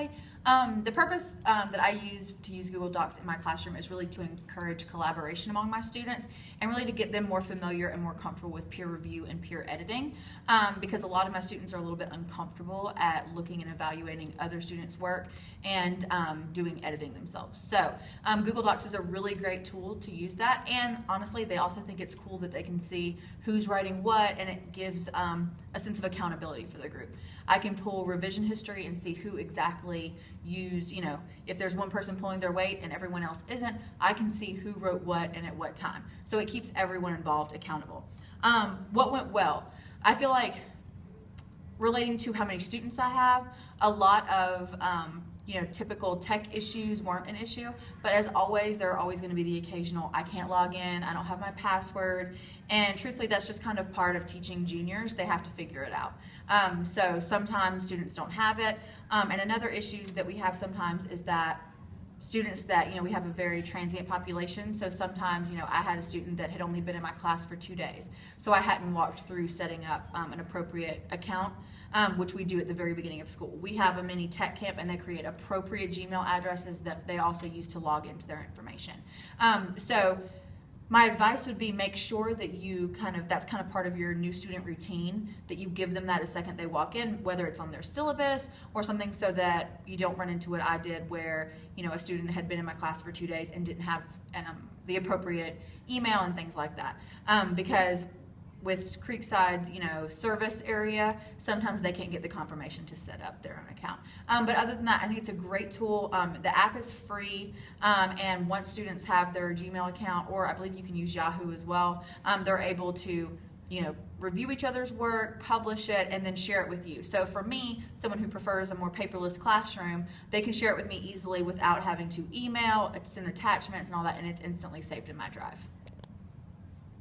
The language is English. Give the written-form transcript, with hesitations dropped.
say. The purpose that I use to use Google Docs in my classroom is really to encourage collaboration among my students and really to get them more familiar and more comfortable with peer review and peer editing, because a lot of my students are a little bit uncomfortable at looking and evaluating other students' work and doing editing themselves. So Google Docs is a really great tool to use that, and honestly they also think it's cool that they can see who's writing what, and it gives a sense of accountability for the group. I can pull revision history and see who exactly used, if there's one person pulling their weight and everyone else isn't, I can see who wrote what and at what time. So it keeps everyone involved accountable. What went well? I feel like, relating to how many students I have, a lot of typical tech issues weren't an issue, but as always, there are always going to be the occasional, I can't log in, I don't have my password, and truthfully, that's just kind of part of teaching juniors. They have to figure it out. So sometimes students don't have it, and another issue that we have sometimes is that students that, we have a very transient population, so sometimes, I had a student that had only been in my class for 2 days, so I hadn't walked through setting up an appropriate account, which we do at the very beginning of school. We have a mini tech camp, and they create appropriate Gmail addresses that they also use to log into their information. So my advice would be, make sure that that's kind of part of your new student routine, that you give them that a second they walk in, whether it's on their syllabus or something, so that you don't run into what I did where, a student had been in my class for 2 days and didn't have the appropriate email and things like that. Because with Creekside's, service area, sometimes they can't get the confirmation to set up their own account. But other than that, I think it's a great tool. The app is free, and once students have their Gmail account, or I believe you can use Yahoo as well, they're able to, review each other's work, publish it, and then share it with you. So for me, someone who prefers a more paperless classroom, they can share it with me easily without having to email, send attachments and all that, and it's instantly saved in my drive.